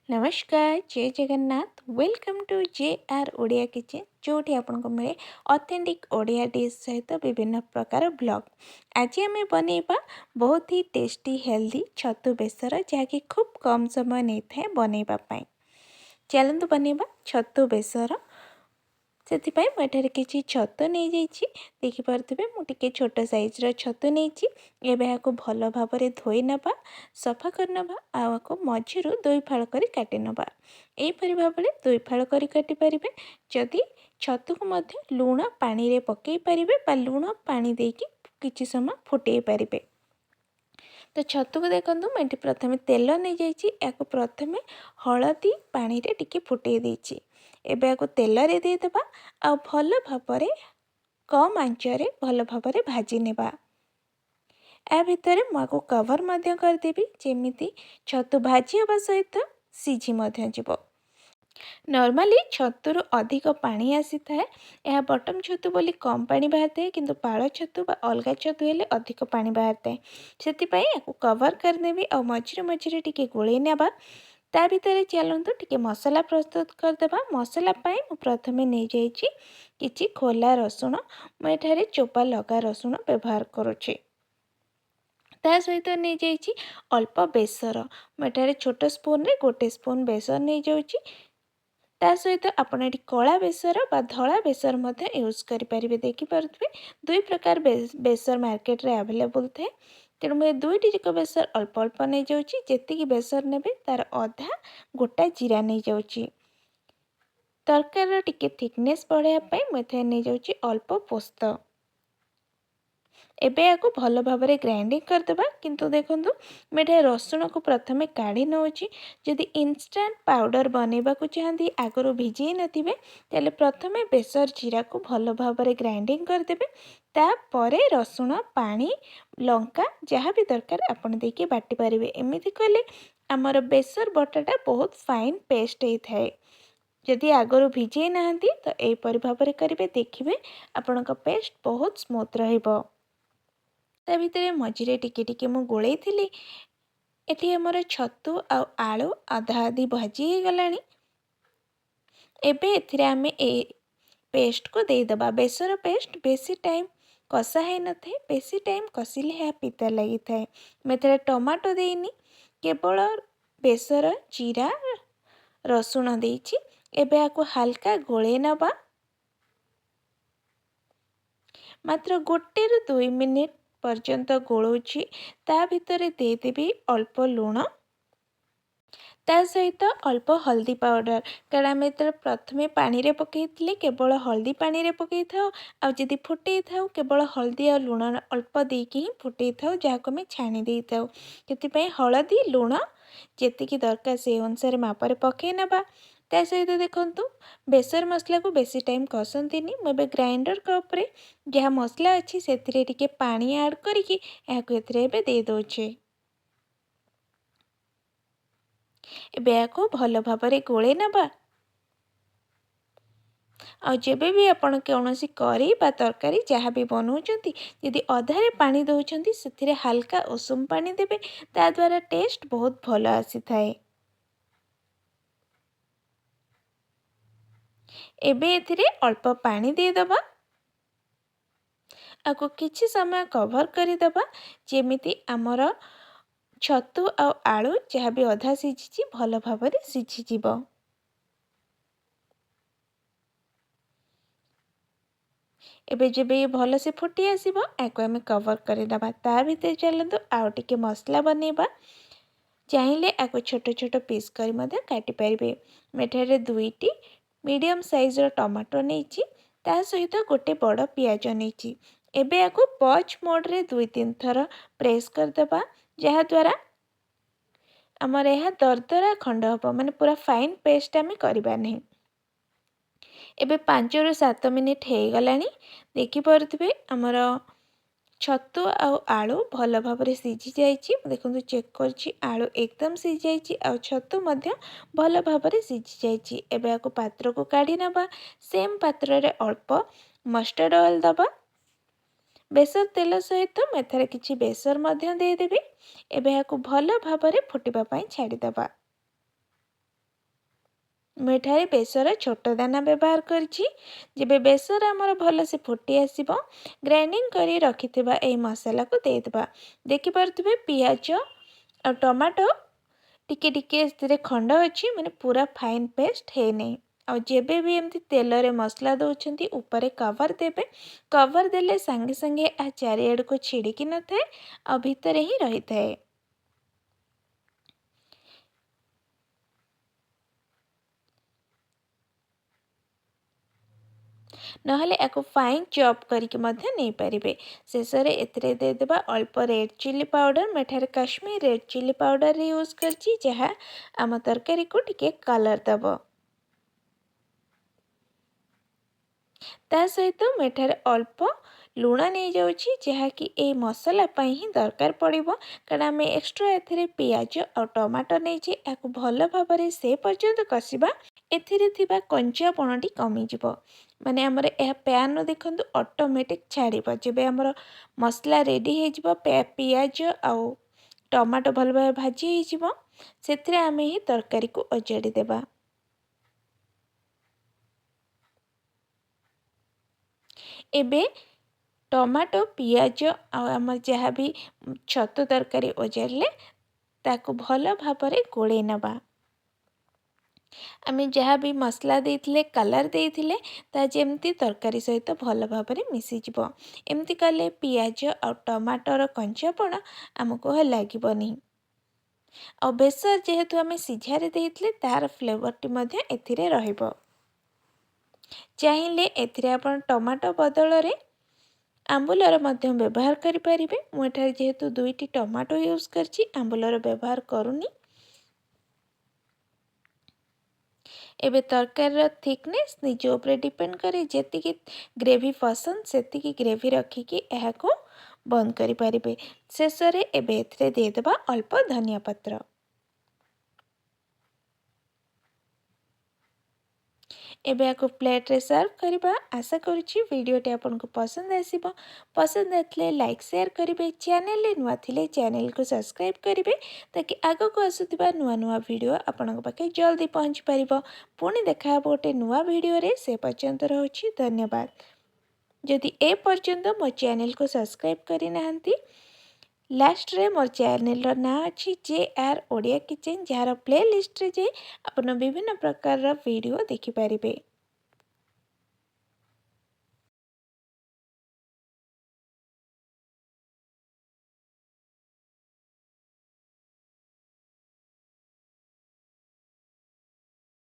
नमस्कार जय Jagannath welcome to J R Odia kitchen जोठी आपको मिले ऑथेंटिक ओडिया डिश सहित विभिन्न प्रकार ब्लॉग। आज आम बनइबा बहुत ही टेस्टी हेल्दी छतु बेसर जहाँकि खूब कम समय नहीं था बनइबा। चलतु बनइबा छतु बेसर। से मुझे किसी छतु नहीं जाइए देखिपे मुझे छोट साइज्र छतु नहीं यहाँ भल भाव धोई नवा सफा करना आपको मझी दुई फाड़ कर काटि नवा यहीपरि भाव में दुई फाड़ कर काटिपारे। जदि छतु को लुण पानी रे पकई पारे लुण पानी देकी किछि समय फुटई पारे। तो छतु को देखो मुझे प्रथम तेल नहीं जाइए प्रथम हलदी पानी रे टिके फुटई देछि। एबे को तेल रे देदेबा आ भल भाव कम आंचरे भल भाव भाजी नेबा। या भितर मुझे कवर करदेवी जेमिति छतु भाजी हवा सहित सीझी जीव। नॉर्मली छतुरु अधिक पानी आसी थाए यह बटम छतु बोली कम पानी बाहर थाए किंतु पाड़ छतु बा अलगा छतु हेले अधिक पानी बाहर थाए सेतिपई याकु कवर करनेबी और मझिरे मझिरे टिके गोळेई नेबा। ता भितर चलतु टिके मसला प्रस्तुत करदेबा। मसला पाई मु प्रथमे नहीं जाइछि किछि खोला रसुण मु एठारे चोपा लगा रसुण व्यवहार करुछि। ता सहित नहीं जाइछि अल्प बेसर मुझे छोट स्पून रे गोटे स्पून बेसर नहीं जाउछि। ता सहित आपण एटी कला बेसर बा धला बेसर मध्य यूज करें। देखिपे दुई प्रकार बेसर मार्केट रे अवेलेबल थाए तेणु मुझे दुईटी जाक बेसर अल्प अल्प नहीं जाउछि। जेतिकी बेसर नेबे तार अधा गोटा जीरा नहीं जाउछि। तरकार टिके थिकनेस बढ़ाई मुझे नहीं जाउछि अल्प पोस्त। एबे याकू भल भाव ग्राइंडिंग करदेबा किंतु देखंतु मुझे रसुण को प्रथमे काढ़ी नौछि। जदि इंस्टेंट पाउडर बनइबा को चाहती आगरू भिजई नथिबे तेले प्रथमे बेसर जीरा को भल भाव ग्राइंडिंग करदेबे। तापरे रसुण पानी लंका जहाँ भी दरकार आपण देके बाटी पारिबे। एमिति कले आमर बेसर बटाटा बहुत फाइन पेस्ट होता है। जदि आगरू भिजई नाहंती तो एपरि भाव करेंगे देखिए आपण पेस्ट बहुत स्मूथ रहिबो। ता भितर मझिरे टिके टिके मु गोळेई थिली। एठी हमर छतु आ आलू आधा आधी भाजी हो गलानी। एबे एथिरे आमे ए पेस्ट को देदेबा। बेसर पेस्ट बेसी टाइम कषा है न थे बेसी टाइम कषिले है पिता लगी थाए। मैं टमाटो देनी केवल बेसर जीरा रसुण देछि। एबे आको हल्का गोळे नबा मात्र गोटे रु 2 मिनिट पर्यंत गोलौछि। ता भितर देदेवी अल्प लुण ता सहित अल्प हल्दी पाउडर कारण आम प्रथमे पानी रे पकई केवल हल्दी पानी रे पकई था आदि फुटई था केवल हल्दी और लुण अल्प देकी ही फुटई था जहाँ को आम छाणी दे था। से हल्दी लुण जी दरकार से अनुसार मापर पकई नवा। ता सहित देखंतु बेसर मसला को बेसी टाइम कसंतीनी मुझे ग्राइंडर कप रे जहाँ मसला अच्छी से टिके पानी ऐड करिकी एबे दे दोछे। एबे याको भल भाव गोळे नबा। आ जेबे भी आपण कौनसी करी बा तरकारी जहाँ भी बनाउछंती यदि अधारे पानी दउछंती सेथिरे हल्का उषुम पानी देबे ता द्वारा टेस्ट बहुत भल आसी थाए। एबे एथिरे अल्प पानी दे दबा आको किछि समय कवर करि दबा जेमिति आमर छतु आ आलू जहाँ भी अधा सीझी भल भाव सीझी जीव। एबे जेबे भल से फुटी आसीबो आको आमे कवर करि दबा। ता भीतर चलतु आउ टिके मसला बनेबा। चाहिए आको छोट छोट पीस कर मध्य काटि पारिबे। मेठारे दुईटी मीडियम साइजर टमाटो नहीं ता सहित गोटे बड़ पियाज नहीं। एबे आको पच मोड रे 2-3 थर प्रेस करदबा जहाँ द्वारा आमर यह दरदरा खंड हम माने पूरा फाइन पेस्ट आम करबा नहीं। एबे 5 रु 7 मिनिट हो गलानी देखिपे आमर छतु आ आलू भल भाव सीझी जाइए। देखो चेक करछि आलू एकदम सीझी जाइए आ छतु मध्य भल भाव सीझी जाइए। एबे आको पात्र को काढ़ी नबा। सेम पात्र रे अल्प मस्टर्ड ऑयल दबा। बेसर तेल सहित मेथारे किछि बेसर मध्य देदेवी। एबे आको भल भाव फुटिबा पई छाड़ी दबा। ମୁଁ ଏଠାରେ ବେସର ଛୋଟ ଦାନା ବ୍ୟବହାର କରିଛି। ଯେବେ ବେସର ଆମର ଭଲସେ ଫୁଟି ଆସିବ ଗ୍ରାଇଣ୍ଡିଙ୍ଗ କରି ରଖିଥିବା ଏହି ମସଲାକୁ ଦେଇଦେବା। ଦେଖିପାରୁଥିବେ ପିଆଜ ଆଉ ଟମାଟୋ ଟିକେ ଟିକେ ଏଥିରେ ଖଣ୍ଡ ଅଛି, ମାନେ ପୁରା ଫାଇନ୍ ପେଷ୍ଟ ହେଇନି। ଆଉ ଯେବେ ବି ଏମିତି ତେଲରେ ମସଲା ଦେଉଛନ୍ତି ଉପରେ କଭର ଦେବେ। କଭର ଦେଲେ ସାଙ୍ଗେ ସାଙ୍ଗେ ଚାରିଆଡ଼କୁ ଛିଡ଼ିକି ନଥାଏ ଆଉ ଭିତରେ ହିଁ ରହିଥାଏ। ନହେଲେ ୟାକୁ ଫାଇନ୍ ଚପ୍ କରିକି ମଧ୍ୟ ନେଇପାରିବେ। ଶେଷରେ ଏଥିରେ ଦେଇଦେବା ଅଳ୍ପ ରେଡ୍ ଚିଲି ପାଉଡ଼ର। ମୁଁ ଏଠାରେ Kashmir red chilli powder use କରିଛି, ଯାହା ଆମ ତରକାରୀକୁ ଟିକେ କଲର୍ ଦେବ। ତା ସହିତ ମୁଁ ଏଠାରେ ଅଳ୍ପ ଲୁଣ ନେଇଯାଉଛି, ଯାହାକି ଏହି ମସଲା ପାଇଁ ହିଁ ଦରକାର ପଡ଼ିବ। କାରଣ ଆମେ ଏକ୍ସଟ୍ରା ଏଥିରେ ପିଆଜ ଆଉ ଟମାଟୋ ନେଇଛେ। ଏହାକୁ ଭଲ ଭାବରେ ସେ ପର୍ଯ୍ୟନ୍ତ କଷିବା ଏଥିରେ ଥିବା କଞ୍ଚାପଣଟି କମିଯିବ। ମାନେ ଆମର ଏହା ପ୍ୟାନ୍ରୁ ଦେଖନ୍ତୁ ଅଟୋମେଟିକ୍ ଛାଡ଼ିବ। ଯେବେ ଆମର ମସଲା ରେଡ଼ି ହେଇଯିବ, ପିଆଜ ଆଉ ଟମାଟୋ ଭଲ ଭାବେ ଭାଜି ହେଇଯିବ, ସେଥିରେ ଆମେ ହିଁ ତରକାରୀକୁ ଅଜାଡ଼ି ଦେବା। ଏବେ ଟମାଟୋ ପିଆଜ ଆଉ ଆମର ଯାହା ବି ଛତୁ ତରକାରୀ ଅଜାଡ଼ିଲେ ତାକୁ ଭଲ ଭାବରେ ଗୋଳେଇ ନେବା। ଆମେ ଯାହା ବି ମସଲା ଦେଇଥିଲେ କଲର୍ ଦେଇଥିଲେ ତା ଯେମିତି ତରକାରୀ ସହିତ ଭଲ ଭାବରେ ମିଶିଯିବ। ଏମିତି କଲେ ପିଆଜ ଆଉ ଟମାଟୋର କଞ୍ଚାପଣ ଆମକୁ ଲାଗିବନି। ଆଉ ବେସର ଯେହେତୁ ଆମେ ସିଝାରେ ଦେଇଥିଲେ ତାର ଫ୍ଲେଭରଟି ମଧ୍ୟ ଏଥିରେ ରହିବ। ଚାହିଁଲେ ଏଥିରେ ଆପଣ ଟମାଟୋ ବଦଳରେ ଆମ୍ବୁଲର ମଧ୍ୟ ବ୍ୟବହାର କରିପାରିବେ। ମୁଁ ଏଠାରେ ଯେହେତୁ 2ଟି ଟମାଟୋ ୟୁଜ୍ କରିଛି, ଆମ୍ବୁଲର ବ୍ୟବହାର କରୁନି। ଏବେ ତରକାରୀର ଥିକନେସ୍ ନିଜ ଉପରେ ଡିପେଣ୍ଡ କରେ। ଯେତିକି ଗ୍ରେଭି ପସନ୍ଦ ସେତିକି ଗ୍ରେଭି ରଖିକି ଏହାକୁ ବନ୍ଦ କରିପାରିବେ। ଶେଷରେ ଏବେ ଏଥିରେ ଦେଇଦେବା ଅଳ୍ପ ଧନିଆ ପତ୍ର। ଏବେ ୟାକୁ ପ୍ଲେଟ୍ରେ ସର୍ଭ କରିବା। ଆଶା କରୁଛି ଭିଡ଼ିଓଟି ଆପଣଙ୍କୁ ପସନ୍ଦ ଆସିବ। ପସନ୍ଦ ଆସିଲେ ଲାଇକ୍ ସେୟାର କରିବେ। ଚ୍ୟାନେଲରେ ନୂଆ ଥିଲେ ଚ୍ୟାନେଲକୁ ସବସ୍କ୍ରାଇବ୍ କରିବେ, ତାକି ଆଗକୁ ଆସୁଥିବା ନୂଆ ନୂଆ ଭିଡ଼ିଓ ଆପଣଙ୍କ ପାଖେ ଜଲ୍ଦି ପହଞ୍ଚି ପାରିବ। ପୁଣି ଦେଖା ହେବ ଗୋଟେ ନୂଆ ଭିଡ଼ିଓରେ। ସେ ପର୍ଯ୍ୟନ୍ତ ରହୁଛି ଧନ୍ୟବାଦ। ଯଦି ଏ ପର୍ଯ୍ୟନ୍ତ ମୋ ଚ୍ୟାନେଲକୁ ସବସ୍କ୍ରାଇବ୍ କରିନାହାନ୍ତି, ଲାଷ୍ଟରେ ମୋର ଚ୍ୟାନେଲର ନାଁ ଅଛି JR ଓଡ଼ିଆ କିଚେନ୍, ଯାହାର ପ୍ଲେ ଲିଷ୍ଟରେ ଯାଇ ଆପଣ ବିଭିନ୍ନ ପ୍ରକାରର ଭିଡ଼ିଓ ଦେଖିପାରିବେ।